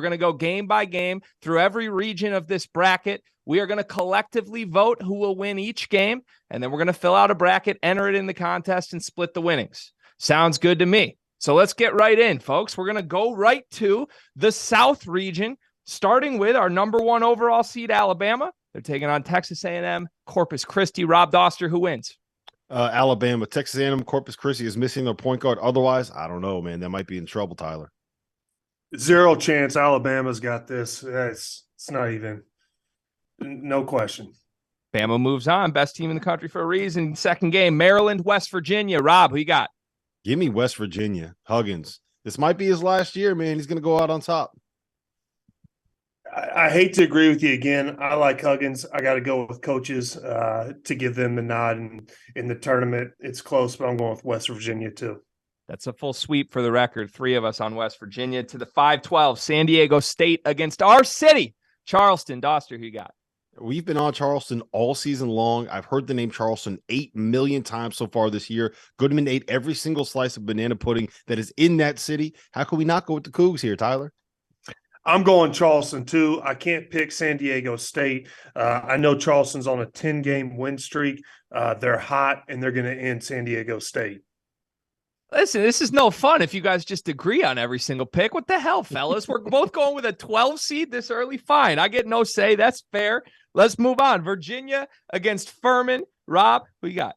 We're going to go game by game through every region of this bracket. We are going to collectively vote who will win each game, and then we're going to fill out a bracket, enter it in the contest, and split the winnings. Sounds good to me. So let's get right in, folks. We're going to go right to the South region, starting with our number 1 overall seed, Alabama. They're taking on Texas A&M, Corpus Christi. Rob Doster, who wins? Alabama. Texas A&M, Corpus Christi is missing their point guard. Otherwise, I don't know, man. They might be in trouble, Tyler. Zero chance Alabama's got this. It's not even – no question. Bama moves on. Best team in the country for a reason. Second game, Maryland, West Virginia. Rob, who you got? Give me West Virginia. Huggins. This might be his last year, man. He's going to go out on top. I hate to agree with you again. I like Huggins. I got to go with coaches to give them the nod in the tournament. It's close, but I'm going with West Virginia too. That's a full sweep for the record. 3 of us on West Virginia. To the 5-12, San Diego State against our city, Charleston. Doster, who you got? We've been on Charleston all season long. I've heard the name Charleston 8 million times so far this year. Goodman ate every single slice of banana pudding that is in that city. How can we not go with the Cougs here, Tyler? I'm going Charleston, too. I can't pick San Diego State. I know Charleston's on a 10-game win streak. They're hot, and they're going to end San Diego State. Listen, this is no fun if you guys just agree on every single pick. What the hell, fellas? We're both going with a 12 seed this early. Fine. I get no say. That's fair. Let's move on. Virginia against Furman. Rob, who you got?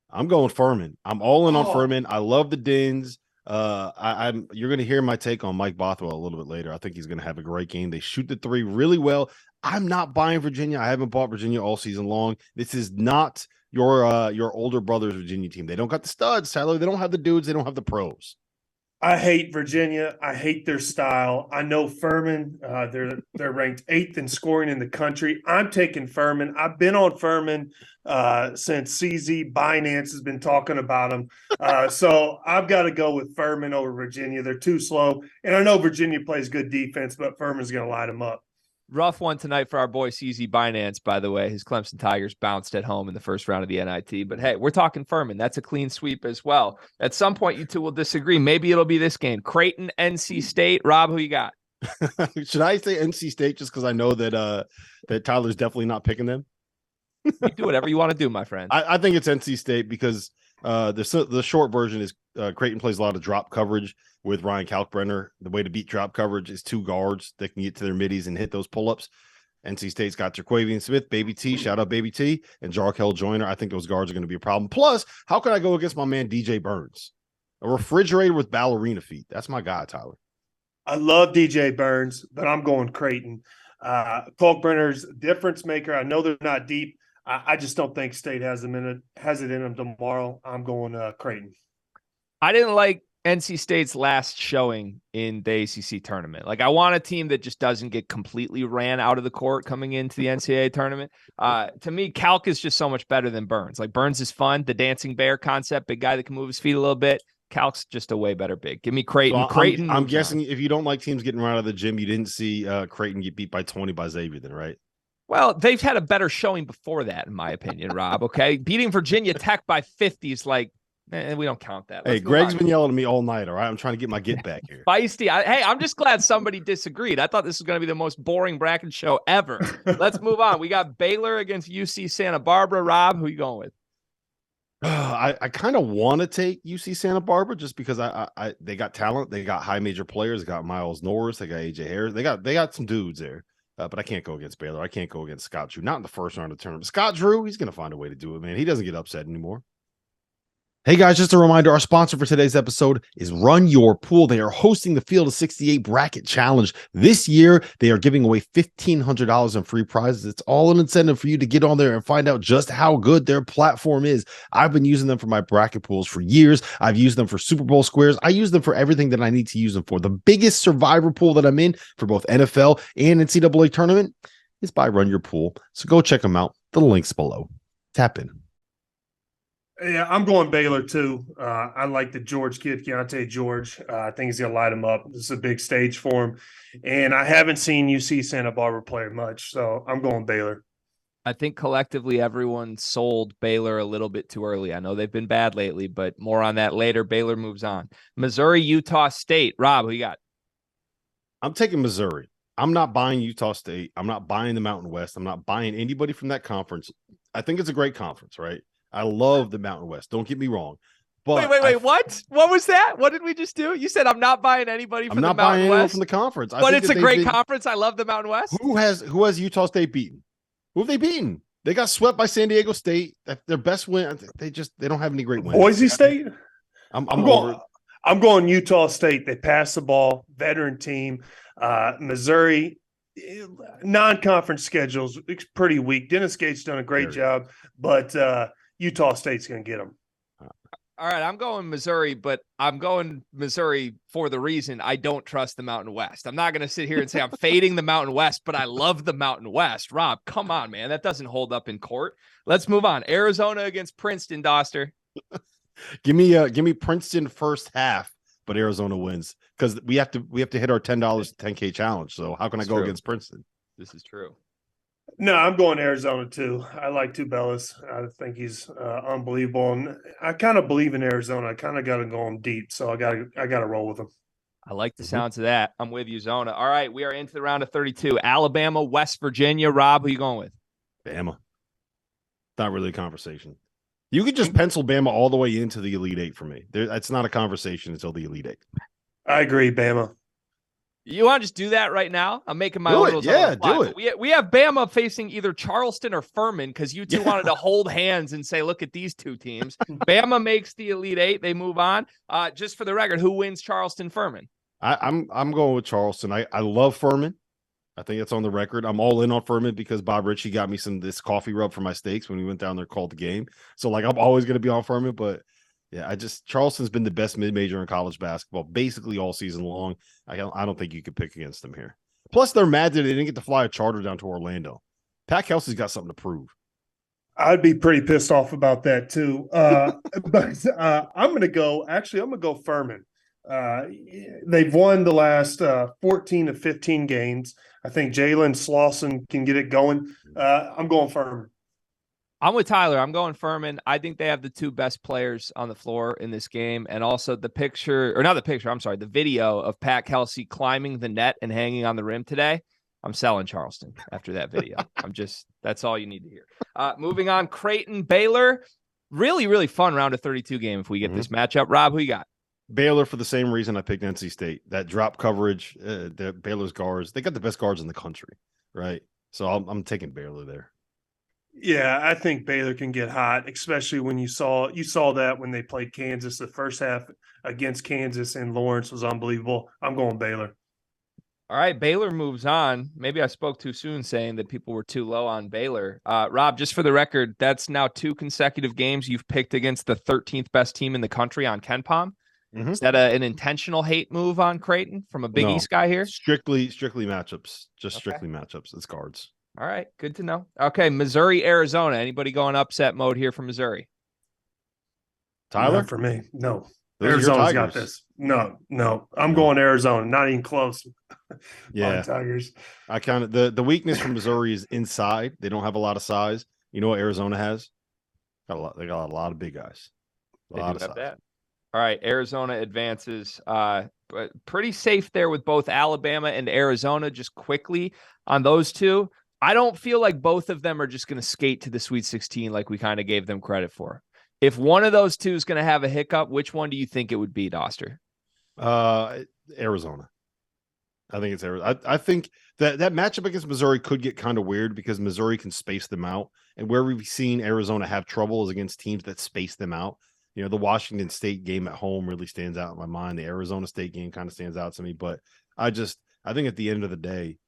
I'm going Furman. I'm all in on Furman. I love the Dins. You're going to hear my take on Mike Bothwell a little bit later. I think he's going to have a great game. They shoot the 3 really well. I'm not buying Virginia. I haven't bought Virginia all season long. This is not your older brother's Virginia team. They don't got the studs, Tyler. They don't have the dudes. They don't have the pros. I hate Virginia. I hate their style. I know Furman. They're ranked 8th in scoring in the country. I'm taking Furman. I've been on Furman since CZ Binance has been talking about them. So I've got to go with Furman over Virginia. They're too slow. And I know Virginia plays good defense, but Furman's going to light them up. Rough one tonight for our boy CZ Binance, by the way. His Clemson Tigers bounced at home in the first round of the NIT. But, hey, we're talking Furman. That's a clean sweep as well. At some point, you two will disagree. Maybe it'll be this game. Creighton, NC State. Rob, who you got? Should I say NC State just because I know that Tyler's definitely not picking them? You do whatever you want to do, my friend. I think it's NC State because the short version is Creighton plays a lot of drop coverage with Ryan Kalkbrenner. The way to beat drop coverage is 2 guards that can get to their middies and hit those pull-ups. NC State's got Terquavian Smith, Baby T, shout out Baby T, and Jarkel Joyner. I think those guards are going to be a problem. Plus, how can I go against my man DJ Burns? A refrigerator with ballerina feet. That's my guy, Tyler. I love DJ Burns, but I'm going Creighton. Kalkbrenner's difference maker. I know they're not deep. I just don't think State has it in them tomorrow. I'm going Creighton. I didn't like NC State's last showing in the ACC tournament. Like, I want a team that just doesn't get completely ran out of the court coming into the NCAA tournament. To me, Kalk is just so much better than Burns. Like, Burns is fun, the dancing bear concept, big guy that can move his feet a little bit. Kalk's just a way better big. Give me Creighton. So I'm guessing if you don't like teams getting run out of the gym, you didn't see Creighton get beat by 20 by Xavier then, right? Well, they've had a better showing before that, in my opinion, Rob, okay? Beating Virginia Tech by 50 is like, we don't count that. Hey, Greg's been yelling at me all night, all right? I'm trying to get my get back here. Feisty. I'm just glad somebody disagreed. I thought this was going to be the most boring bracket show ever. Let's move on. We got Baylor against UC Santa Barbara. Rob, who you going with? I kind of want to take UC Santa Barbara just because they got talent. They got high major players. They got Miles Norris. They got AJ Harris. They got some dudes there. But I can't go against Baylor. I can't go against Scott Drew. Not in the first round of the tournament. Scott Drew, he's going to find a way to do it, man. He doesn't get upset anymore. Hey guys, just a reminder, our sponsor for today's episode is Run Your Pool. They are hosting the Field of 68 Bracket Challenge. This year, they are giving away $1,500 in free prizes. It's all an incentive for you to get on there and find out just how good their platform is. I've been using them for my bracket pools for years. I've used them for Super Bowl squares. I use them for everything that I need to use them for. The biggest survivor pool that I'm in for both NFL and NCAA tournament is by Run Your Pool. So go check them out. The link's below. Tap in. Yeah, I'm going Baylor too. I like the George kid, Keontae George. I think he's going to light him up. This is a big stage for him. And I haven't seen UC Santa Barbara play much, so I'm going Baylor. I think collectively everyone sold Baylor a little bit too early. I know they've been bad lately, but more on that later. Baylor moves on. Missouri, Utah State. Rob, who you got? I'm taking Missouri. I'm not buying Utah State. I'm not buying the Mountain West. I'm not buying anybody from that conference. I think it's a great conference, right? I love the Mountain West. Don't get me wrong. But Wait. What? What was that? What did we just do? You said I'm not buying anybody from the Mountain West from the conference. But it's a great conference. I love the Mountain West. Who has Utah State beaten? Who have they beaten? They got swept by San Diego State. Their best win. They don't have any great wins. Boise State. I'm going. I'm going Utah State. They pass the ball. Veteran team. Missouri. Non-conference schedules pretty weak. Dennis Gates done a great job, but Utah State's going to get them. All right, I'm going Missouri, but I'm going Missouri for the reason I don't trust the Mountain West. I'm not going to sit here and say I'm fading the Mountain West, but I love the Mountain West. Rob, come on, man. That doesn't hold up in court. Let's move on. Arizona against Princeton, Doster. Give me Princeton first half, but Arizona wins because we have to hit our $10 10K challenge. So how can I go against Princeton? This is true. No, I'm going Arizona too. I like Tubelis. I think he's unbelievable, and I kind of believe in Arizona. I kind of got to go him deep, so I got to roll with him. I like the sounds of that. I'm with you, Zona. All right, we are into the round of 32. Alabama, West Virginia. Rob, who you going with? Bama. Not really a conversation. You could just pencil Bama all the way into the Elite Eight for me. It's not a conversation until the Elite Eight. I agree, Bama. You want to just do that right now? I'm making my own rules. Yeah, do it. We have Bama facing either Charleston or Furman because you two wanted to hold hands and say, look at these two teams. Bama makes the Elite Eight. They move on. Just for the record, who wins Charleston Furman? I'm going with Charleston. I love Furman. I think it's on the record. I'm all in on Furman because Bob Ritchie got me this coffee rub for my steaks when we went down there, called the game. So like I'm always going to be on Furman, but yeah, Charleston's been the best mid-major in college basketball basically all season long. I don't think you could pick against them here. Plus, they're mad that they didn't get to fly a charter down to Orlando. Pat Kelsey's got something to prove. I'd be pretty pissed off about that too. But I'm going to go Furman. They've won the last 14 to 15 games. I think Jalen Slauson can get it going. I'm going Furman. I'm with Tyler. I'm going Furman. I think they have the two best players on the floor in this game. And also the video of Pat Kelsey climbing the net and hanging on the rim today. I'm selling Charleston after that video. That's all you need to hear. Moving on, Creighton, Baylor. Really, really fun round of 32 game if we get this matchup. Rob, who you got? Baylor for the same reason I picked NC State. That drop coverage, the Baylor's guards, they got the best guards in the country, right? So I'm taking Baylor there. Yeah, I think Baylor can get hot, especially when you saw that when they played Kansas. The first half against Kansas and Lawrence was unbelievable. I'm going Baylor. All right, Baylor moves on. Maybe I spoke too soon saying that people were too low on Baylor. Rob, just for the record, that's now 2 consecutive games you've picked against the 13th best team in the country on KenPom. Is that an intentional hate move on Creighton from a Big East guy here? Strictly matchups. Just strictly matchups. It's guards. All right, good to know. Okay, Missouri, Arizona. Anybody going upset mode here for Missouri? Tyler? Not for me, no. Arizona's got this. No. I'm going Arizona. Not even close. Yeah, Tigers. I kind of the weakness from Missouri is inside. They don't have a lot of size. You know what Arizona has? They got a lot of big guys. A lot of size. That. All right, Arizona advances. But pretty safe there with both Alabama and Arizona. Just quickly on those two. I don't feel like both of them are just going to skate to the Sweet 16 like we kind of gave them credit for. If one of those two is going to have a hiccup, which one do you think it would be, Doster? Arizona. I think it's Arizona. I think that matchup against Missouri could get kind of weird because Missouri can space them out. And where we've seen Arizona have trouble is against teams that space them out. You know, the Washington State game at home really stands out in my mind. The Arizona State game kind of stands out to me. But I think at the end of the day,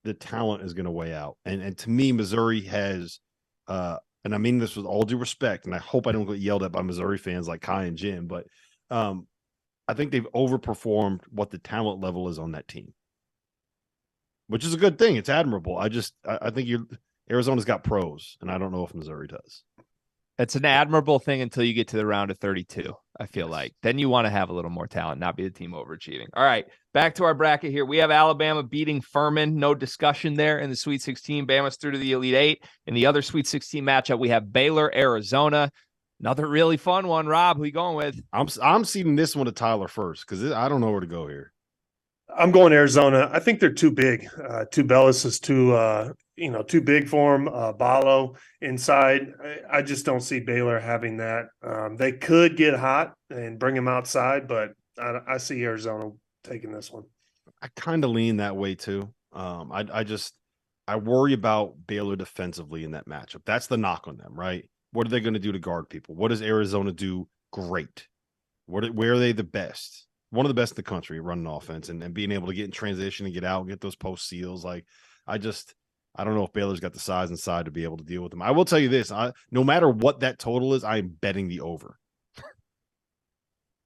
the talent is going to weigh out. And to me, Missouri has, and I mean this with all due respect, and I hope I don't get yelled at by Missouri fans like Kai and Jim, but I think they've overperformed what the talent level is on that team, which is a good thing. It's admirable. I think Arizona's got pros, and I don't know if Missouri does. It's an admirable thing until you get to the round of 32, I feel like. Then you want to have a little more talent, not be the team overachieving. All right, back to our bracket here. We have Alabama beating Furman. No discussion there in the Sweet 16. Bama's through to the Elite Eight. In the other Sweet 16 matchup, we have Baylor, Arizona. Another really fun one. Rob, who you going with? I'm seeding this one to Tyler first because I don't know where to go here. I'm going Arizona. I think they're too big. Tubelis is too big for them. Balo inside. I just don't see Baylor having that. They could get hot and bring him outside, but I see Arizona taking this one. I kind of lean that way too. I worry about Baylor defensively in that matchup. That's the knock on them, right? What are they going to do to guard people? What does Arizona do great? Where are they the best? One of the best in the country running offense and being able to get in transition and get out and get those post seals. Like, I don't know if Baylor's got the size inside to be able to deal with them. I will tell you this, no matter what that total is, I'm betting the over.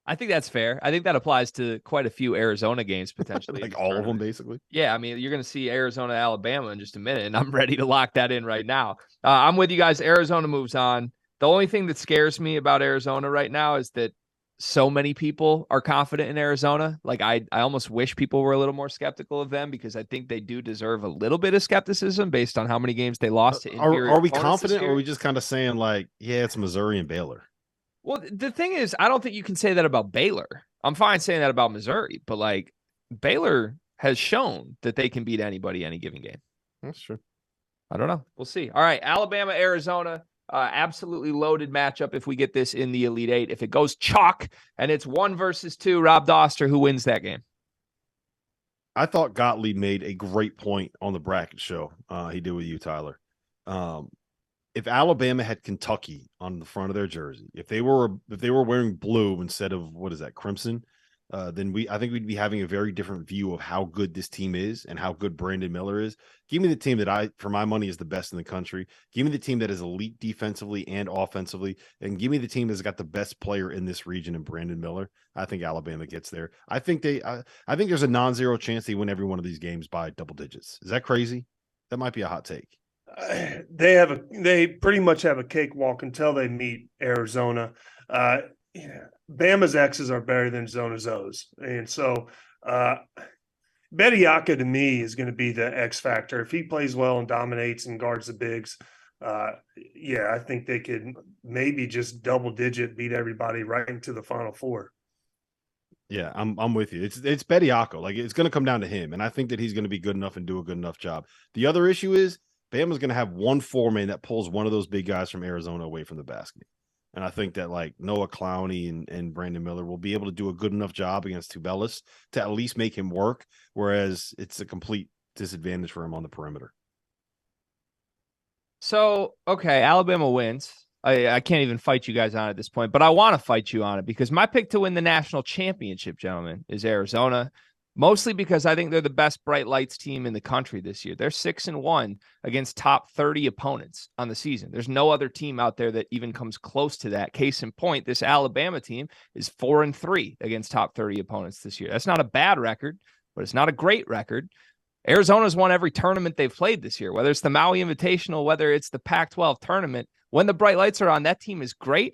I think that's fair. I think that applies to quite a few Arizona games potentially. Like all of them, basically. Yeah, I mean, you're going to see Arizona, Alabama in just a minute, and I'm ready to lock that in right now. I'm with you guys. Arizona moves on. The only thing that scares me about Arizona right now is that so many people are confident in Arizona. Like, I almost wish people were a little more skeptical of them because I think they do deserve a little bit of skepticism based on how many games they lost to inferior Are we opponents confident, this year. or are we just kind of saying like, yeah, it's Missouri and Baylor? Well, the thing is, I don't think you can say that about Baylor. I'm fine saying that about Missouri, but like Baylor has shown that they can beat anybody any given game. That's true. I don't know. We'll see. All right, Alabama, Arizona, absolutely loaded matchup if we get this in the Elite Eight. If it goes chalk and it's 1 versus 2, Rob Doster, who wins that game? I thought Gottlieb made a great point on the bracket show. He did with you, Tyler. If Alabama had Kentucky on the front of their jersey, if they were wearing blue instead of crimson, then I think we'd be having a very different view of how good this team is and how good Brandon Miller is. Give me the team that for my money, is the best in the country. Give me the team that is elite defensively and offensively, and give me the team that's got the best player in this region in Brandon Miller. I think Alabama gets there. I think there's a non-zero chance they win every one of these games by double digits. Is that crazy? That might be a hot take. They pretty much have a cakewalk until they meet Arizona. Bama's X's are better than Zona's O's. And so Bediaka to me is going to be the X factor. If he plays well and dominates and guards the bigs, I think they could maybe just double digit beat everybody right into the Final Four. Yeah, I'm with you. It's Bediako. Like, it's going to come down to him. And I think that he's going to be good enough and do a good enough job. The other issue is Bama's going to have one foreman that pulls one of those big guys from Arizona away from the basket. And I think that like Noah Clowney and Brandon Miller will be able to do a good enough job against Tubelis to at least make him work, whereas it's a complete disadvantage for him on the perimeter. So, okay, Alabama wins. I can't even fight you guys on it at this point, but I want to fight you on it because my pick to win the national championship, gentlemen, is Arizona. Mostly because I think they're the best bright lights team in the country this year. They're 6-1 against top 30 opponents on the season. There's no other team out there that even comes close to that. Case in point, this Alabama team is 4-3 against top 30 opponents this year. That's not a bad record, but it's not a great record. Arizona's won every tournament they've played this year, whether it's the Maui Invitational, whether it's the Pac-12 tournament. When the bright lights are on, that team is great.